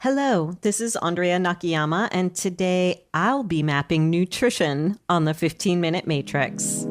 Hello, this is Andrea Nakayama, and today I'll be mapping nutrition on the 15-minute matrix.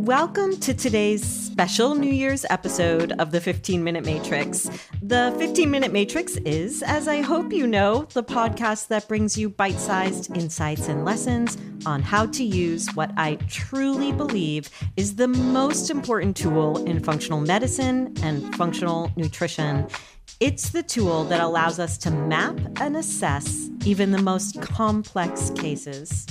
Welcome to today's special New Year's episode of the 15-Minute Matrix. The 15-Minute Matrix is, as I hope you know, the podcast that brings you bite-sized insights and lessons on how to use what I truly believe is the most important tool in functional medicine and functional nutrition. It's the tool that allows us to map and assess even the most complex cases.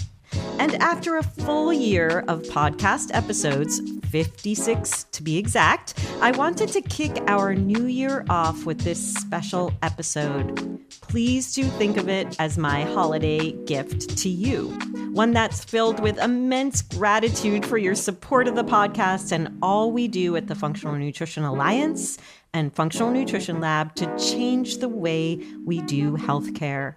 And after a full year of podcast episodes, 56 to be exact, I wanted to kick our new year off with this special episode. Please do think of it as my holiday gift to you, one that's filled with immense gratitude for your support of the podcast and all we do at the Functional Nutrition Alliance and Functional Nutrition Lab to change the way we do healthcare.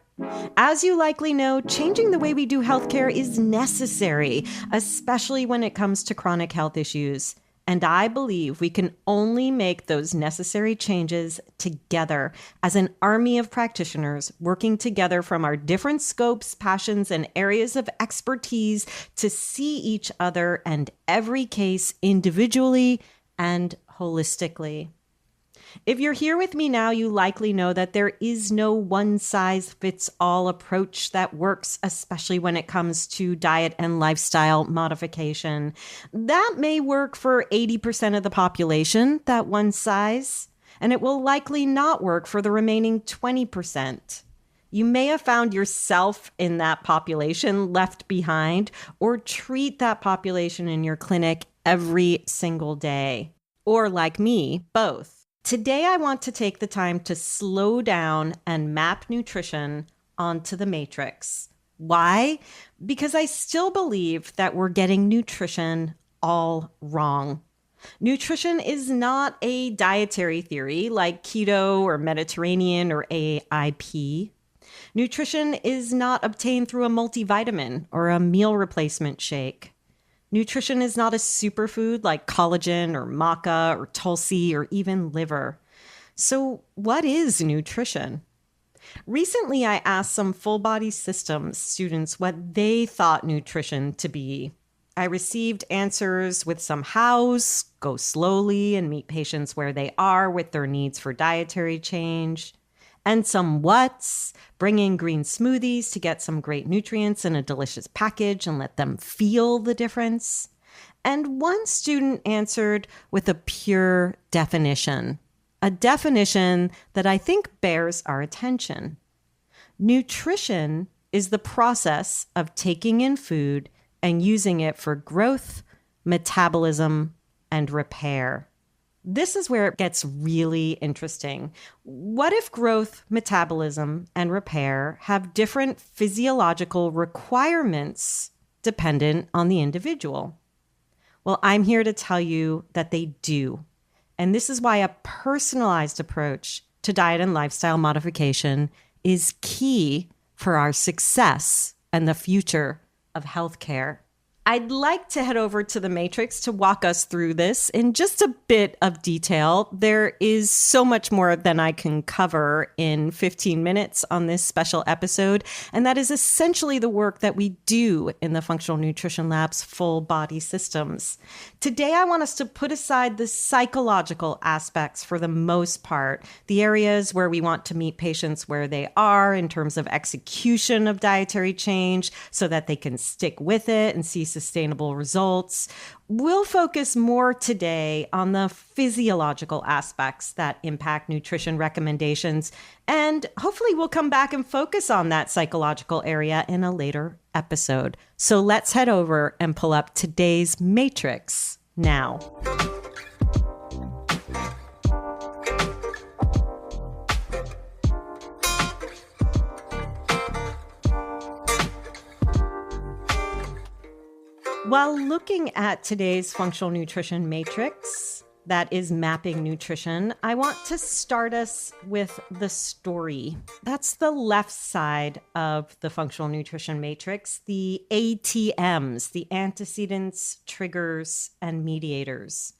As you likely know, changing the way we do healthcare is necessary, especially when it comes to chronic health issues. And I believe we can only make those necessary changes together as an army of practitioners working together from our different scopes, passions, and areas of expertise to see each other and every case individually and holistically. If you're here with me now, you likely know that there is no one-size-fits-all approach that works, especially when it comes to diet and lifestyle modification. That may work for 80% of the population, that one size, and it will likely not work for the remaining 20%. You may have found yourself in that population left behind, or treat that population in your clinic every single day. Or like me, both. Today, I want to take the time to slow down and map nutrition onto the matrix. Why? Because I still believe that we're getting nutrition all wrong. Nutrition is not a dietary theory like keto or Mediterranean or AIP. Nutrition is not obtained through a multivitamin or a meal replacement shake. Nutrition is not a superfood like collagen or maca or tulsi or even liver. So what is nutrition? Recently, I asked some full body systems students what they thought nutrition to be. I received answers with some hows, go slowly and meet patients where they are with their needs for dietary change, and some whats, bring in green smoothies to get some great nutrients in a delicious package and let them feel the difference. And one student answered with a pure definition, a definition that I think bears our attention. Nutrition is the process of taking in food and using it for growth, metabolism, and repair. This is where it gets really interesting. What if growth, metabolism, and repair have different physiological requirements dependent on the individual? Well, I'm here to tell you that they do. And this is why a personalized approach to diet and lifestyle modification is key for our success and the future of healthcare. I'd like to head over to the Matrix to walk us through this in just a bit of detail. There is so much more than I can cover in 15 minutes on this special episode, and that is essentially the work that we do in the Functional Nutrition Lab's full body systems. Today, I want us to put aside the psychological aspects for the most part, the areas where we want to meet patients where they are in terms of execution of dietary change so that they can stick with it and see sustainable results. We'll focus more today on the physiological aspects that impact nutrition recommendations, and hopefully we'll come back and focus on that psychological area in a later episode. So let's head over and pull up today's matrix now. While looking at today's functional nutrition matrix, that is mapping nutrition, I want to start us with the story. That's the left side of the functional nutrition matrix, the ATMs, the antecedents, triggers, and mediators.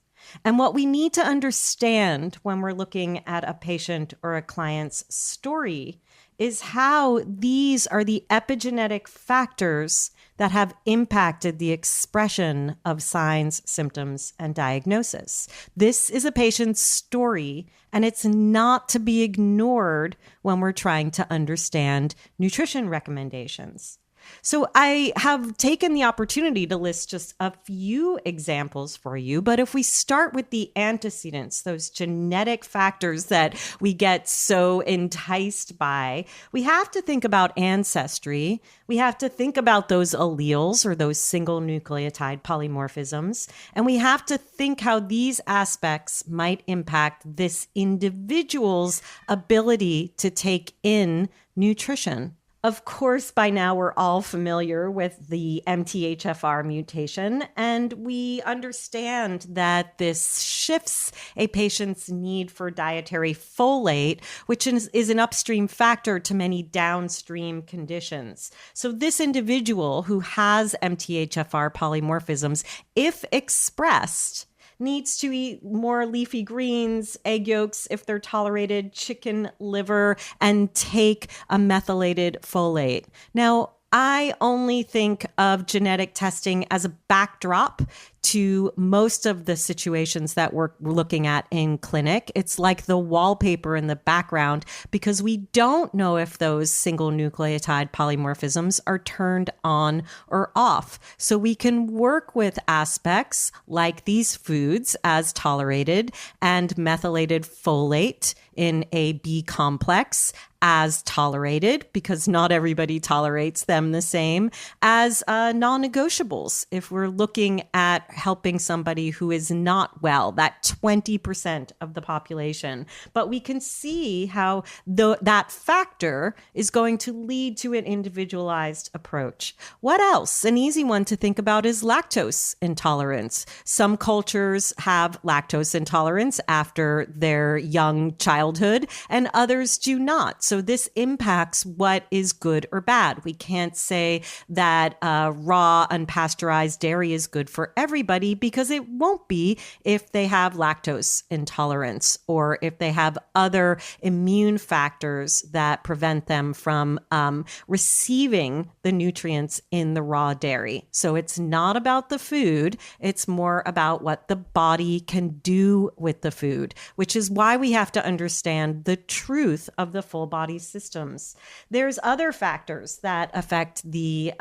And what we need to understand when we're looking at a patient or a client's story is how these are the epigenetic factors that have impacted the expression of signs, symptoms, and diagnosis. This is a patient's story, and it's not to be ignored when we're trying to understand nutrition recommendations. So I have taken the opportunity to list just a few examples for you. But if we start with the antecedents, those genetic factors that we get so enticed by, we have to think about ancestry. We have to think about those alleles or those single nucleotide polymorphisms. And we have to think how these aspects might impact this individual's ability to take in nutrition. Of course, by now we're all familiar with the MTHFR mutation, and we understand that this shifts a patient's need for dietary folate, which is an upstream factor to many downstream conditions. So this individual who has MTHFR polymorphisms, if expressed, needs to eat more leafy greens, egg yolks if they're tolerated, chicken liver, and take a methylated folate. Now, I only think of genetic testing as a backdrop to most of the situations that we're looking at in clinic. It's like the wallpaper in the background because we don't know if those single nucleotide polymorphisms are turned on or off. So we can work with aspects like these foods as tolerated and methylated folate in a B complex as tolerated, because not everybody tolerates them the same, as non-negotiables. If we're looking at helping somebody who is not well, that 20% of the population. But we can see how that factor is going to lead to an individualized approach. What else? An easy one to think about is lactose intolerance. Some cultures have lactose intolerance after their young childhood, and others do not. So this impacts what is good or bad. We can't say that raw, unpasteurized dairy is good for everybody because it won't be if they have lactose intolerance or if they have other immune factors that prevent them from receiving the nutrients in the raw dairy. So it's not about the food. It's more about what the body can do with the food, which is why we have to understand the truth of the full body systems. There's other factors that affect the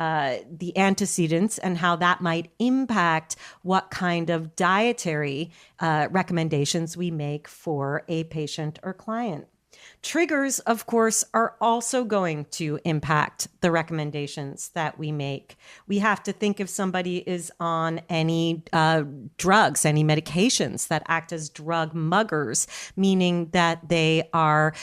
antecedents and how that might impact what kind of dietary recommendations we make for a patient or client. Triggers, of course, are also going to impact the recommendations that we make. We have to think if somebody is on any drugs, any medications that act as drug muggers, meaning that they are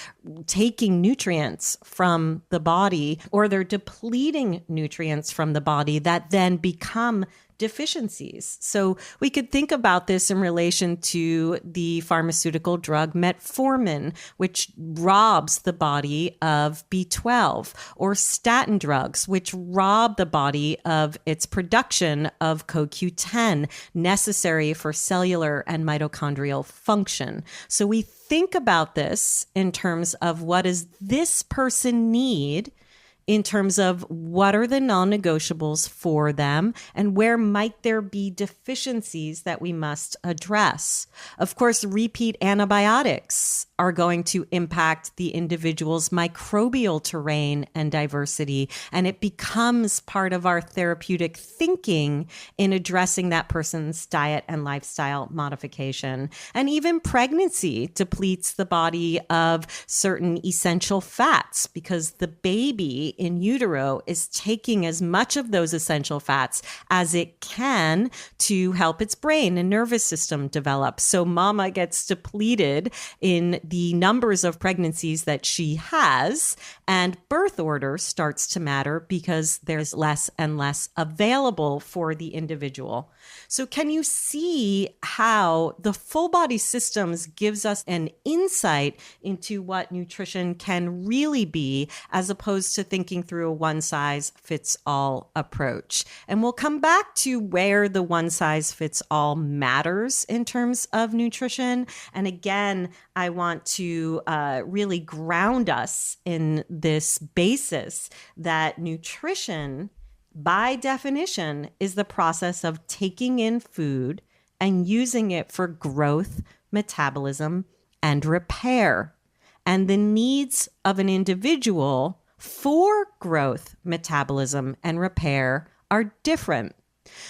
taking nutrients from the body or they're depleting nutrients from the body that then become deficiencies. So we could think about this in relation to the pharmaceutical drug metformin, which robs the body of B12, or statin drugs, which rob the body of its production of CoQ10 necessary for cellular and mitochondrial function. So we think about this in terms of what does this person need in terms of what are the non-negotiables for them and where might there be deficiencies that we must address. Of course, repeat antibiotics are going to impact the individual's microbial terrain and diversity, and it becomes part of our therapeutic thinking in addressing that person's diet and lifestyle modification. And even pregnancy depletes the body of certain essential fats because the baby in utero is taking as much of those essential fats as it can to help its brain and nervous system develop. So mama gets depleted in the numbers of pregnancies that she has, and birth order starts to matter because there's less and less available for the individual. So can you see how the full body systems gives us an insight into what nutrition can really be, as opposed to thinking through a one size fits all approach? And we'll come back to where the one size fits all matters in terms of nutrition. And again, I want to really ground us in this basis that nutrition, by definition, is the process of taking in food and using it for growth, metabolism, and repair. And the needs of an individual for growth, metabolism, and repair are different.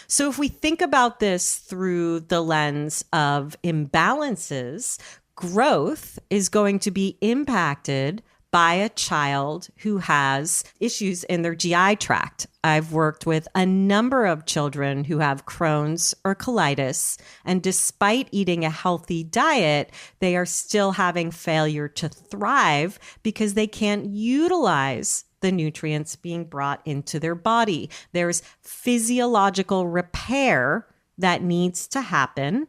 So if we think about this through the lens of imbalances, growth is going to be impacted by a child who has issues in their GI tract. I've worked with a number of children who have Crohn's or colitis, and despite eating a healthy diet, they are still having failure to thrive because they can't utilize the nutrients being brought into their body. There's physiological repair that needs to happen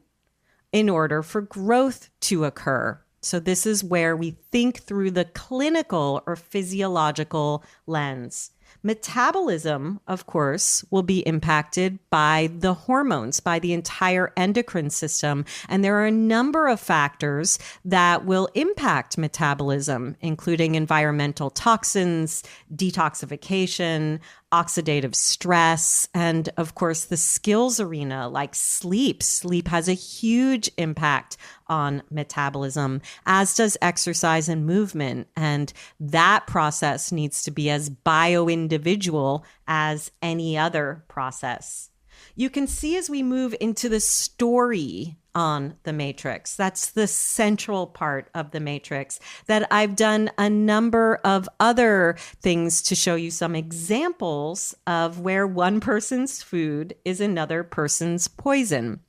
in order for growth to occur. So this is where we think through the clinical or physiological lens. Metabolism, of course, will be impacted by the hormones, by the entire endocrine system. And there are a number of factors that will impact metabolism, including environmental toxins, detoxification, oxidative stress, and of course, the skills arena like sleep. Sleep has a huge impact on metabolism, as does exercise and movement. And that process needs to be as bio-individual as any other process. You can see as we move into the story on the matrix, that's the central part of the matrix, that I've done a number of other things to show you some examples of where one person's food is another person's poison.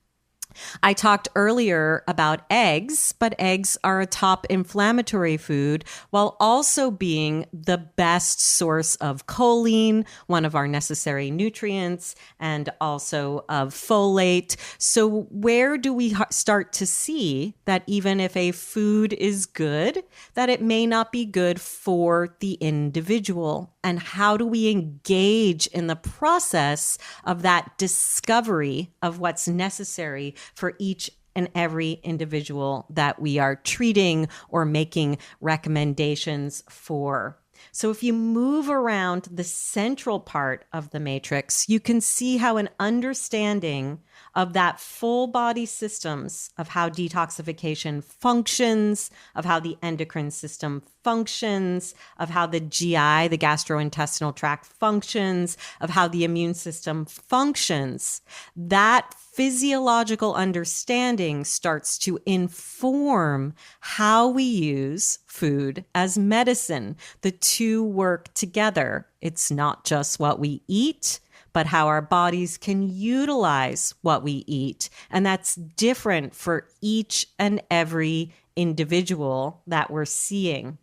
I talked earlier about eggs, but eggs are a top inflammatory food while also being the best source of choline, one of our necessary nutrients, and also of folate. So where do we start to see that even if a food is good, that it may not be good for the individual? And how do we engage in the process of that discovery of what's necessary for each and every individual that we are treating or making recommendations for? So if you move around the central part of the matrix, you can see how an understanding of that full body systems, of how detoxification functions, of how the endocrine system functions, of how the GI, the gastrointestinal tract functions, of how the immune system functions, that physiological understanding starts to inform how we use food as medicine. The two work together. It's not just what we eat, but how our bodies can utilize what we eat. And that's different for each and every individual that we're seeing.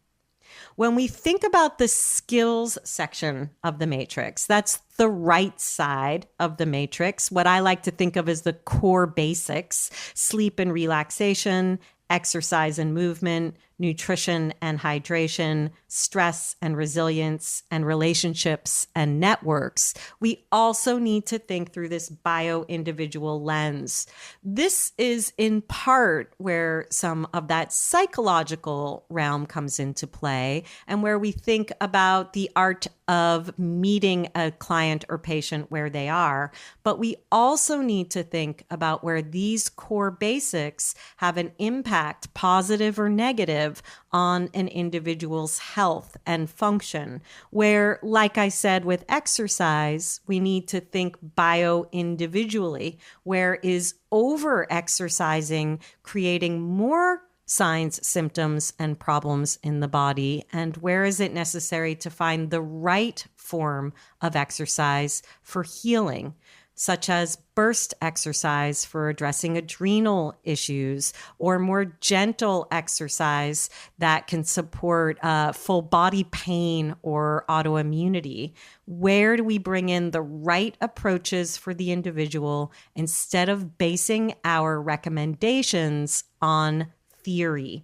When we think about the skills section of the matrix, that's the right side of the matrix, what I like to think of as the core basics: sleep and relaxation, exercise and movement, nutrition and hydration, stress and resilience, and relationships and networks. We also need to think through this bio-individual lens. This is in part where some of that psychological realm comes into play, and where we think about the art of meeting a client or patient where they are. But we also need to think about where these core basics have an impact, positive or negative, on an individual's health and function, where, like I said, with exercise, we need to think bio-individually, where is over-exercising creating more signs, symptoms, and problems in the body? And where is it necessary to find the right form of exercise for healing, such as burst exercise for addressing adrenal issues, or more gentle exercise that can support full body pain or autoimmunity? Where do we bring in the right approaches for the individual instead of basing our recommendations on theory?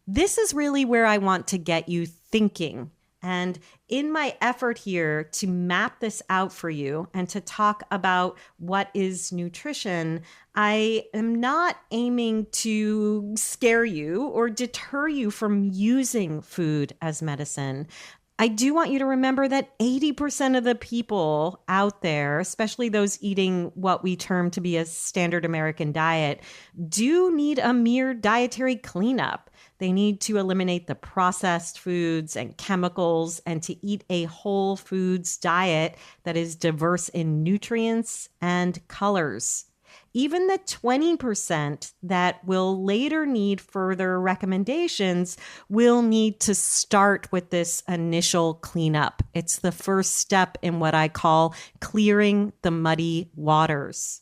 This is really where I want to get you thinking. And in my effort here to map this out for you and to talk about what is nutrition, I am not aiming to scare you or deter you from using food as medicine. I do want you to remember that 80% of the people out there, especially those eating what we term to be a standard American diet, do need a mere dietary cleanup. They need to eliminate the processed foods and chemicals and to eat a whole foods diet that is diverse in nutrients and colors. Even the 20% that will later need further recommendations will need to start with this initial cleanup. It's the first step in what I call clearing the muddy waters.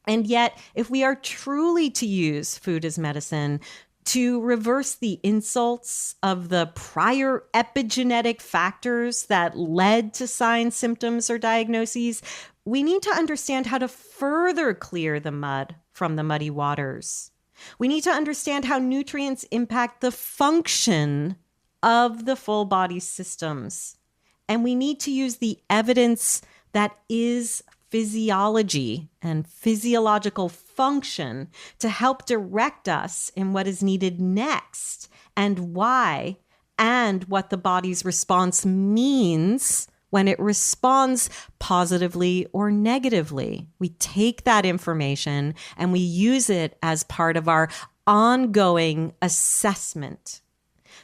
And yet, if we are truly to use food as medicine, to reverse the insults of the prior epigenetic factors that led to signs, symptoms, or diagnoses, we need to understand how to further clear the mud from the muddy waters. We need to understand how nutrients impact the function of the full body systems. And we need to use the evidence that is physiology and physiological function to help direct us in what is needed next and why, and what the body's response means when it responds positively or negatively. We take that information and we use it as part of our ongoing assessment.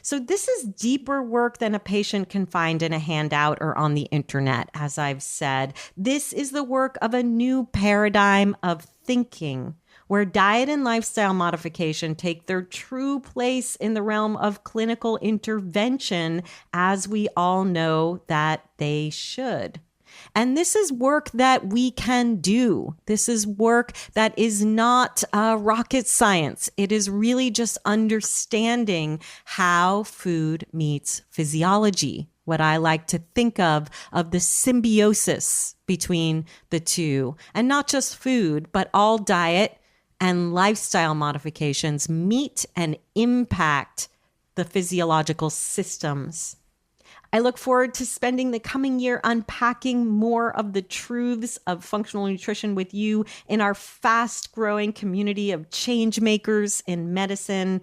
So this is deeper work than a patient can find in a handout or on the internet, as I've said. This is the work of a new paradigm of thinking, where diet and lifestyle modification take their true place in the realm of clinical intervention, as we all know that they should. And this is work that we can do. This is work that is not rocket science. It is really just understanding how food meets physiology, what I like to think of the symbiosis between the two. And not just food, but all diet and lifestyle modifications meet and impact the physiological systems. I look forward to spending the coming year unpacking more of the truths of functional nutrition with you in our fast-growing community of change makers in medicine.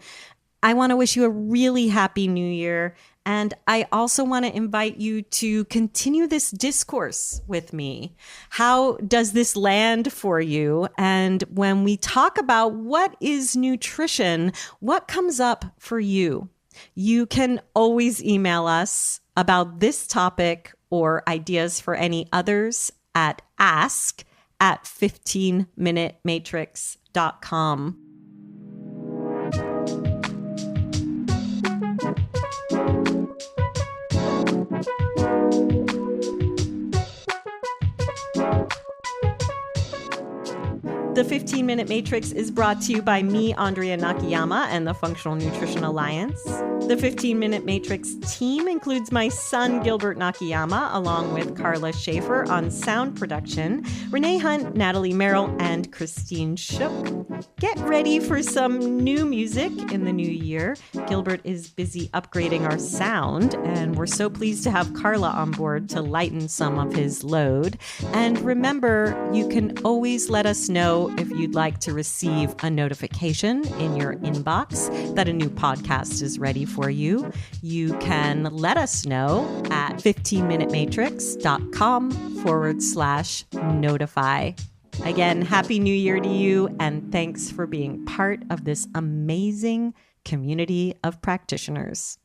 I want to wish you a really happy new year. And I also want to invite you to continue this discourse with me. How does this land for you? And when we talk about what is nutrition, what comes up for you? You can always email us about this topic or ideas for any others at ask@15minutematrix.com. The 15-Minute Matrix is brought to you by me, Andrea Nakayama, and the Functional Nutrition Alliance. The 15-Minute Matrix team includes my son, Gilbert Nakayama, along with Carla Schaefer on sound production, Renee Hunt, Natalie Merrill, and Christine Shook. Get ready for some new music in the new year. Gilbert is busy upgrading our sound, and we're so pleased to have Carla on board to lighten some of his load. And remember, you can always let us know if you'd like to receive a notification in your inbox that a new podcast is ready for you. You can let us know at 15minutematrix.com/notify. Again, Happy New Year to you, and thanks for being part of this amazing community of practitioners.